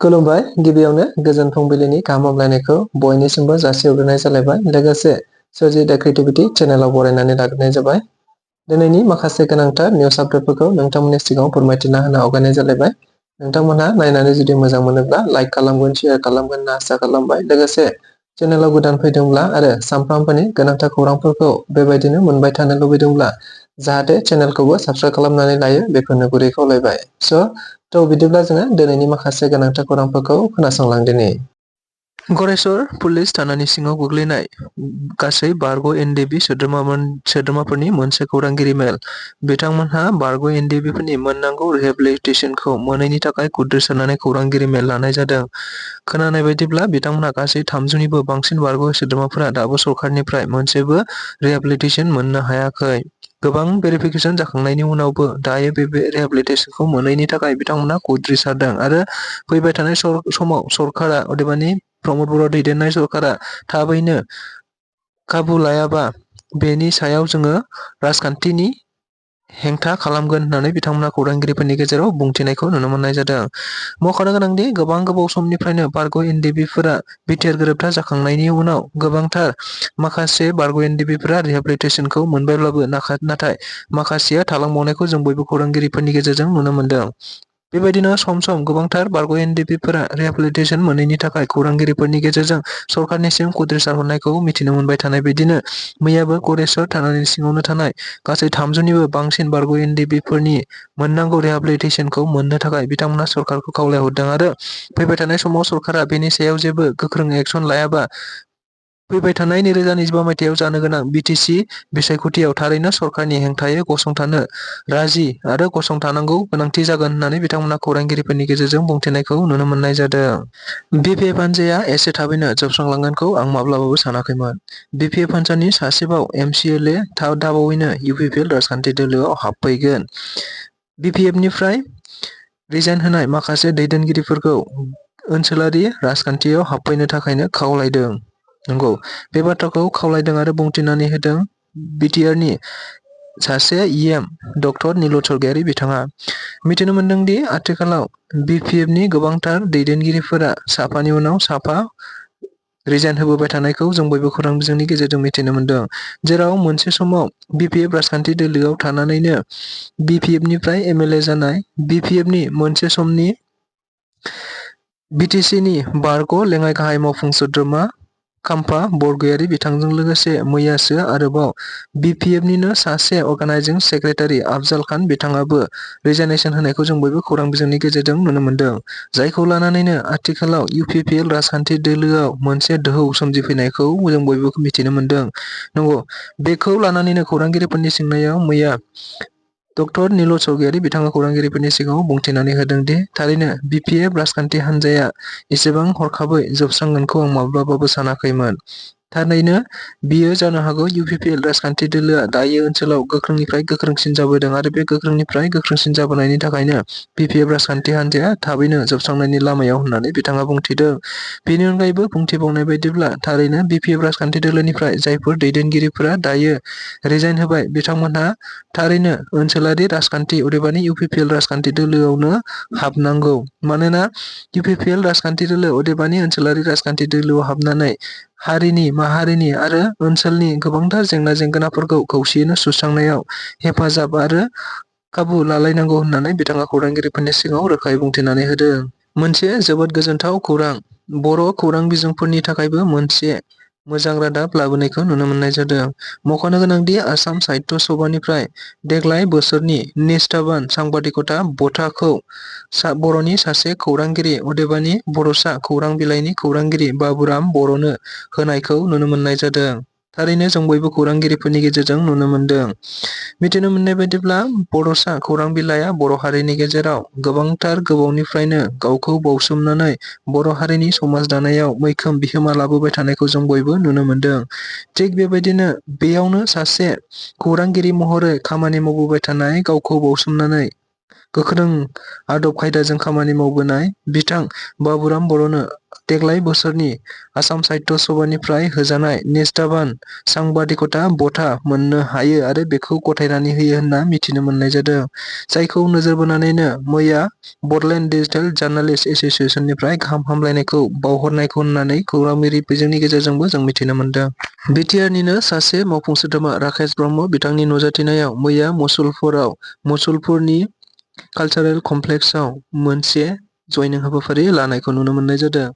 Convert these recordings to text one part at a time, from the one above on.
खुलुमबाय गिबियावनो गोजोन फुंबिलिनि गाहाम हामलायनायखौ बयनिसिमबो जासिहरग्रोनाय जालायबाय लोगोसे स्वrji The Creativity चेनेलाव बरायनानै लाग्रोनाय जाबाय। दिनैनि माखासे गोनांथार निउस आपडेटफोरखौ नोंथांमोननि सिगाङाव फोरमायथिना होनो आवगायनाय जालायबाय। नोंथांमोनहा नायनानै जुदि मोजां मोनोब्ला लाइक खालामगोन शेयार खालामगोन होनना आसा खालामबाय। लोगोसे चेनेलाव गोदान फैदोंब्ला आरो सानफ्रामबोनि गोनांथार खौरांफोरखौ बेबायदिनो मोनबाय थानो लुबैदोंब्ला जाहाथे चेनेलखौबो साबस्क्राइब खालामनानै लायो बेखौनो गुरै खावलायबाय। बिदिब्ला जोङो दिनैनि माखासे गोनांथार खौरांफोरखौ खोनासंलांदिनि। गरेस्वर पुलिस थानानि सिङाव गोग्लैनाय गासै बारग' NDFB सोद्रोमाफोरनि मोनसे खौरांगिरि मेल। बिथांमोनहा बारग' NDFBफोरनि मोननांगौ रिहेबिलिटेसनखौ मोनैनि थाखाय खुद्रिसारनानै खौरांगिरि मेल लानाय जादों। खोनानाय बायदिब्ला बिथांमोनहा गासै 300निबो बांसिन बारग' सोद्रोमाफोरा दाबो सरकारनिफ्राय मोनसेबो रिहेबिलिटेसन मोननो हायाखै। गोबां भेरिफिकेसन जाखांनायनि उनावबो दायो बे रिहेबिलिटेसनखौ मोनैनि थाखाय बिथांमोनहा खुद्रिसारदों आरो फैबाय थानाय समाव सरकारा अदेबानि प्रमद बर' दैदेननाय सरकारा थाबैनो खाबु लायाबा बेनि सायाव जोङो राजखान्थिनि हेंथा खालामगोन होननानै बिथांमोनहा खौरांगिरिफोरनि गेजेराव बुंथिनायखौ नुनो मोननाय जादों। मख'नो गोनांदि गोबाव समनिफ्रायनो बारग' NDFBफोरा बिटिआर गोरोबथा जाखांनायनि उनाव गोबांथार माखासे बारग' NDFBफोरा रिहेबिलिटेसनखौ मोनबायब्लाबो नाथाय माखासेया थालांबावनायखौ जों बयबो खौरांगिरिफोरनि गेजेरजों नुनो मोनदों। बेबायदिनो सम गोबांथार बारग' NDFBफोरा रिहेबिलिटेसन मोनैनि थाखाय खौरांगिरिफोरनि गेजेरजों सरकारनिसिम खुद्रिसारहरनायखौ मिथिनो मोनबाय थानाय बायदिनो मैयाबो गरेस्वर थानानि सिङावनो थानाय गासै 300निबो बांसिन बारग' NDFBफोरनि मोननांगौ रिहेबिलिटेसनखौ मोननो थाखाय बिथांमोना सरकारखौ खावलायहरदों आरो फैबाय थानाय समाव सरकारा बेनि सायाव जेबो गोख्रों एक्सन लायाबा फैबाय थानाय 2025 मायथाइयाव जानो गोनां BTC बिसायख'थियाव थारैनो सरकारनि हेंथायै गसंथानो राजि आरो गसंथानांगौ गोनांथि जागोन होननानै बिथांमोना खौरांगिरिफोरनि गेजेरजों बुंथिनायखौ नुनो मोननाय जादों। Bpfn हानजाया एसे थाबैनो जोबस्रांलांगोनखौ आं माब्लाबाबो सानाखैमोन। Bpfn हानजानि सासेबाव MCLA दाबावैनो UPL राजखान्थि दोलोआव हाबफैगोन। Bpfनिफ्राय रिजाइन होनाय माखासे दैदेनगिरिफोरखौ ओनसोलारि राजखान्थियाव हाबफैनो थाखायनो खावलायदों। नंगौ, बे बाथ्राखौ खावलायदों आरो बुंथिनानै होदों बिटिआरनि सासे EM डक्टर नील'द स्वर्गियारी बिथाङा। मिथिनो मोनदों दि आथिखालाव Bpfनि गोबांथार दैदेनगिरिफोरा साफानि उनाव साफा रिजाइन होबोबाय थानायखौ जों बयबो खौरां बिजोंनि गेजेरजों मिथिनो मोनदों। जेराव मोनसे समाव Bpf राजखान्थि दोलोआव थानानैनो Bpfनिफ्राय MLA जानाय Bpfनि मोनसे समनि BTCनि बारग' लेङाइ गाहाय मावफुं सोद्रोमा खाम्फा बरगयारी बिथांजों लोगोसे मैयासो आरोबाव Bpfनिनो सासे अर्गानाइजिं सेक्रेटारि अफजल खान बिथाङाबो रिजाइनेसन होनायखौ जों बयबो खौरां बिजोंनि गेजेरजों नुनो मोनदों। जायखौ लानानैनो आथिखालाव UPL राजखान्थि दोलोआव मोनसे दोहौ सोमजिफैनायखौ जों बयबो मिथिनो मोनदों। नंगौ, बेखौ लानानैनो खौरांगिरिफोरनि सोंनायाव मैया डक्टर नील'द स्वर्गियारी बिथाङा खौरांगिरिफोरनि सिगाङाव बुंथिनानै होदों दि थारैनो Bpf राजखान्थि हान्जाया एसेबां हरखाबै जोबस्रांगोनखौ आं माब्लाबाबो सानाखैमोन। थारैनो बियो जानो हागौ UPL राजखान्थि दोलोआ दायो ओनसोलाव गोख्रोंनिफ्राय गोख्रोंसिन जाबोदों आरो बे गोख्रोंनिफ्राय गोख्रोंसिन जाबोनायनि थाखायनो Bpf राजखान्थि हान्जाया थाबैनो जोबस्रांनायनि लामायाव होननानै बिथाङा बुंथिदों। बेनि अनगायैबो बुंथिबावनाय बायदिब्ला थारैनो Bpf राजखान्थि दोलोनिफ्राय जायफोर दैदेनगिरिफोरा दायो रिजाइन होबाय बिथांमोनहा थारैनो ओनसोलारि राजखान्थि अदेबानि UPL राजखान्थि दोलोआवनो हाबनांगौ। मानोना UPL राजखान्थि दोलो अदेबानि ओनसोलारि राजखान्थि दोलोआव हाबनानै हारिनि माहारिनि आरो ओनसोलनि गोबांथार जेंना जेंगोनाफोरखौ खौसेयैनो सुस्रांनायाव हेफाजाब आरो खाबु लालायनांगौ होननानै बिथाङा खौरांगिरिफोरनि सिगाङाव रोखायै बुंथिनानै होदों। मोनसे जोबोद गोजोनथाव खौरां बर' खौरां बिजोंफोरनि थाखायबो मोनसे मोजां रादाब लाबोनायखौ नुनो मोननाय जादों। मख'नो गोनांदि आसाम साहित्य सभानिफ्राय देग्लाय बोसोरनि निष्ठाबान सांबादिकता बঁटाखौ बर'नि सासे खौरांगिरि अदेबानि बड'सा खौरां बिलाइनि खौरांगिरि बाबुराम बर'नो होनायखौ नुनो मोननाय जादों। थारैनो जों बयबो खौरांगिरिफोरनि गेजेरजों नुनो मोनदों। मिथिनो मोननाय बायदिब्ला बड'सा खौरां बिलाइया बर' हारिनि गेजेराव गोबांथार गोबावनिफ्रायनो गावखौ बावसोमनानै बर' हारिनि समाज दानायाव मैखोम बिहोमा लाबोबाय थानायखौ जों बयबो नुनो मोनदों। थिग बेबायदिनो बेयावनो सासे खौरांगिरि महरै खामानि मावबोबाय थानाय गावखौ बावसोमनानै गोख्रों आदब खायदाजों खामानि मावबोनाय बिथां बाबुराम बर'नो देग्लाय बोसोरनि आसाम साहित्य सभानिफ्राय होजानाय निष्ठाबान सांबादिकता ब'टा मोननो हायो आरो बेखौ गथायनानै होयो होनना मिथिनो मोननाय जादों। जायखौ नोजोर बोनानैनो मैया बड'लेण्ड डिजिटेल जार्नालिस्ट एस'सिएशननिफ्राय गाहाम हामलायनायखौ बावहरनायखौ होननानै खौरांगिरि बिजोंनि गेजेरजोंबो जों मिथिनो मोनदों। बिटिआरनिनो सासे मावफुं सोद्रोमा राकेश ब्रह्म बिथांनि नुजाथिनायाव मैया मुसलपुरनि कालचारेल कमप्लेक्सआव मोनसे जयनिं हाबाफारि लानायखौ नुनो मोननाय जादों।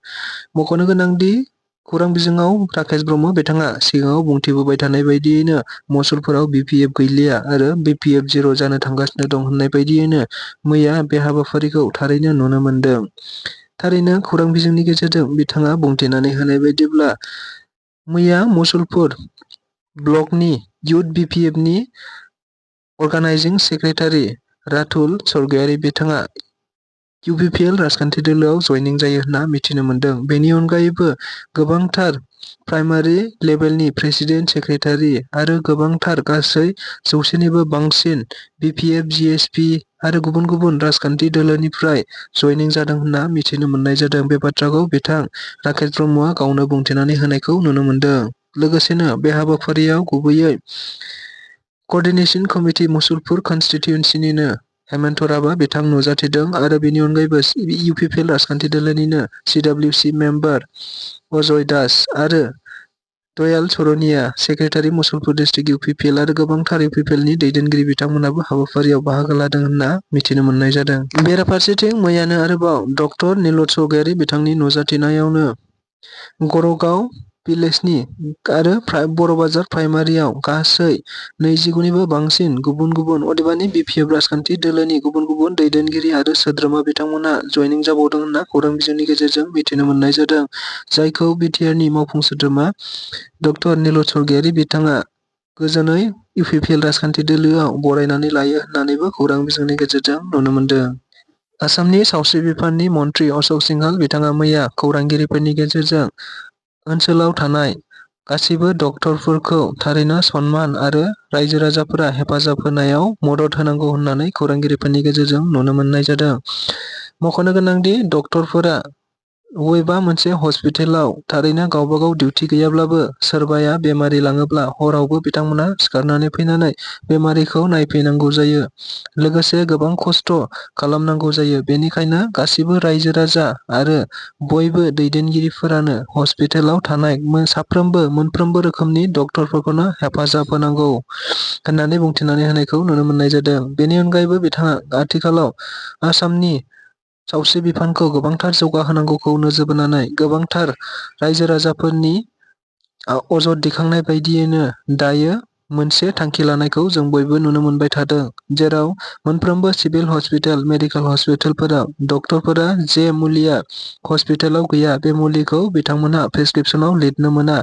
मख'नो गोनांदि खौरां बिजोङाव राकेश ब्रह्म बिथाङा सिगाङाव बुंथिबोबाय थानाय बायदियैनो मुसलपुराव बिपिएफ गैलिया आरो बिपिएफ जिर' जानो थांगासिनो दं होननाय बायदियैनो मैया बे हाबाफारिखौ थारैनो नुनो मोनदों। थारैनो खौरां बिजोंनि गेजेरजों बिथाङा बुंथिनानै होनाय बायदिब्ला मैया मुसलपुर ब्लकनि इउथ बिपिएफनि अर्गानाइजिं सेक्रेटारि रातुल स्वर्गियारि बिथाङा इउपिपिएल राजखान्थि दोलोआव जयनिं जायो होनना मिथिनो मोनदों। बेनि अनगायैबो गोबांथार प्राइमारि लेभेलनि प्रेसिडेन्ट सेक्रेटारि आरो गोबांथार गासै 100निबो बांसिन बिपिएफ जिएसपि आरो गुबुन गुबुन राजखान्थि दोलोनिफ्राय जयनिं जादों होनना मिथिनो मोननाय जादों। बे बाथ्राखौ बिथां राकेश ब्रह्मआ गावनो बुंथिनानै होनायखौ नुनो मोनदों। लोगोसेनो बे हाबाफारियाव गुबैयै कर्डिनेशन कमिटि मुसलपुर कनस्टिटिउन्सिनिनो हेमन्तराबा बिथां नुजाथिदों आरो बेनि अनगायैबो इउपिपिएल राजखान्थि दोलोनिनो सिडब्लिउसि मेम्बार अजय दास आरो Dayal Sarania secretary Musalpur district UPPL आरो गोबांथार इउपिपिएलनि दैदेनगिरि बिथांमोनाबो हाबाफारियाव बाहागो लादों होनना मिथिनो मोननाय जादों। बेराफारसेथिं मैयानो आरोबाव डक्टर नीलद स्वर्गियारि बिथांनि नुजाथिनायावनो गरगाव भिलेजनि आरो बर' बाजार प्राइमारियाव गासै 29निबो बांसिन गुबुन गुबुन अदेबानि बिपिएफ राजखान्थि दोलोनि गुबुन गुबुन दैदेनगिरि आरो सोद्रोमा बिथांमोना जयनिं जाबावदों होनना खौरां बिजोंनि गेजेरजों मिथिनो मोननाय जादों। जायखौ बिटिआरनि मावफुं सोद्रोमा डक्टर नीलद स्वर्गियारि बिथाङा गोजोनै इउपिपिएल राजखान्थि दोलोआव बरायनानै लायो होननानैबो खौरां बिजोंनि गेजेरजों नुनो मोनदों। आसामनि सावस्रि बिफाननि मन्त्रि अशोक सिंहाल बिथाङा मैया खौरांगिरिफोरनि गेजेरजों ओनसोलाव थानाय गासिबो डक्टरफोरखौ थारैनो सनमान आरो रायजो राजाफोरा हेफाजाब होनायाव मदद होनांगौ होननानै खौरांगिरिफोरनि गेजेरजों नुनो मोननाय जादों। मख'नो गोनांदि डक्टरफोरा बबेबा मोनसे हस्पिटालाव थारैनो गावबा गाव डिउटि गैयाब्लाबो सोरबाया बेमारि लाङोब्ला हरावबो बिथांमोना सिखारनानै फैनानै बेमारिखौ नायफैनांगौ जायो। लोगोसे गोबां खस्थ' खालामनांगौ जायो। बेनिखायनो गासिबो रायजो राजा आरो बयबो दैदेनगिरिफोरानो हस्पिटालाव थानाय मोनफ्रोमबो रोखोमनि डक्टरफोरखौनो हेफाजाब होनांगौ होननानै बुंथिनानै होनायखौ नुनो मोननाय जादों। बेनि अनगायैबो बिथाङा आथिखालाव आसामनि सावस्रि बिफानखौ गोबांथार जौगाहोनांगौखौ नोजोर बोनानै गोबांथार रायजो राजाफोरनि अजद दैखांनाय बायदियैनो दायो मोनसे थांखि लानायखौ जों बयबो नुनो मोनबाय थादों। जेराव मोनफ्रोमबो सिभिल हस्पिटाल मेडिकेल हस्पिटालफोराव डक्टरफोरा जे मुलिया हस्पिटालाव गैया बे मुलिखौ बिथांमोनहा प्रेसक्रिपसनाव लिरनो मोना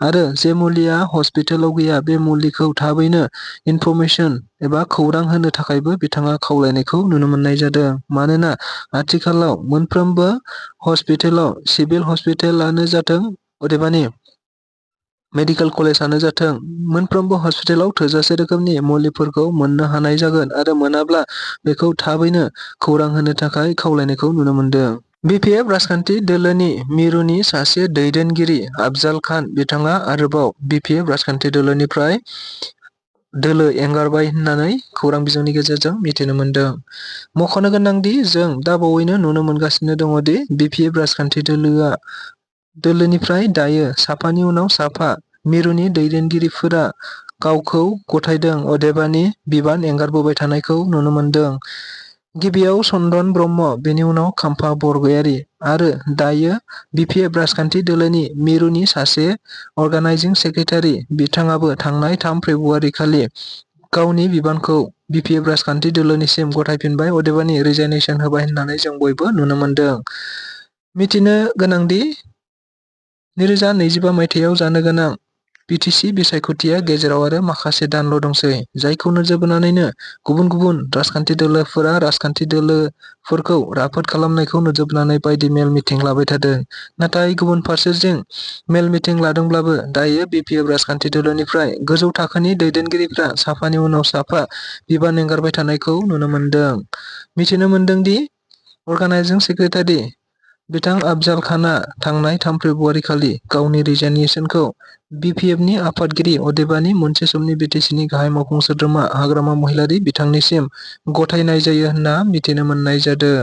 आरो जे मुलिया हस्पिटालाव गैया बे मुलिखौ थाबैनो इनफरमेसन एबा खौरां होनो थाखायबो बिथाङा खावलायनायखौ नुनो मोननाय जादों। मानोना आथिखालाव मोनफ्रोमबो हस्पिटालाव सिभिल हस्पिटालानो जाथों अदेबानि मेडिकेल कलेजानो जाथों मोनफ्रोमबो हस्पिटालाव थोजासे रोखोमनि मुलिफोरखौ मोननो हानाय जागोन आरो मोनाब्ला बेखौ थाबैनो खौरां होनो थाखाय खावलायनायखौ नुनो मोनदों। बिपिएफ राजखान्थि दोलोनि मिरुनि सासे दैदेनगिरि अफजल खान बिथाङा आरोबाव बिपिएफ राजखान्थि दोलोनिफ्राय दोलो एंगारबाय होननानै खौरां बिजोंनि गेजेरजों मिथिनो मोनदों। मख'नो गोनांदि जों दा बावैनो नुनो मोनगासिनो दङदि बिपिएफ राजखान्थि दोलोनिफ्राय दायो साफानि उनाव साफा मिरुनि दैदेनगिरिफोरा गावखौ गथायदों अदेबानि बिबान एंगारबोबाय थानायखौ नुनो मोनदों। गिबियाव चन्दन ब्रह्म बेनि उनाव खाम्फा बरगयारी आरो दायो बिपिएफ राजखान्थि दोलोनि मिरुनि सासे अर्गानाइजिं सेक्रेटारि बिथाङाबो थांनाय 3 फेब्रुवारि खालि गावनि बिबानखौ बिपिएफ राजखान्थि दोलोनिसिम गथायफिनबाय अदेबानि रिजाइनेसन होबाय होननानै जों बयबो नुनो मोनदों। मिथिनो गोनांदि 2025 मायथाइयाव जानो गोनां बिटिसि बिसायख'थिया गेजेराव आरो माखासे दानल' दंसै। जायखौ नोजोर बोनानैनो गुबुन गुबुन राजखान्थि दोलोफोरा राजखान्थि दोलोफोरखौ राफोद खालामनायखौ नोजोर बोनानै बायदि मेल मिटिं लाबाय थादों। नाथाय गुबुन फारसेथिं मेल मिटिं लादोंब्लाबो दायो बिपिएफ राजखान्थि दोलोनिफ्राय गोजौ थाखोनि दैदेनगिरिफ्रा साफानि उनाव साफा बिबान एंगारबाय थानायखौ नुनो मोनदों। मिथिनो मोनदोंदि अर्गानाइजिं सेक्रेटारि बिथां अफजल खानआ थांनाय 3 फेब्रुआरि खालि गावनि रिजाइनेसनखौ बिपिएफनि आफादगिरि अदेबानि मोनसे समनि बिटिसिनि गाहाय मावफुं सोद्रोमा हाग्रामा महिलारि बिथांनिसिम गथायनाय जायो होनना मिथिनो मोननाय जादों।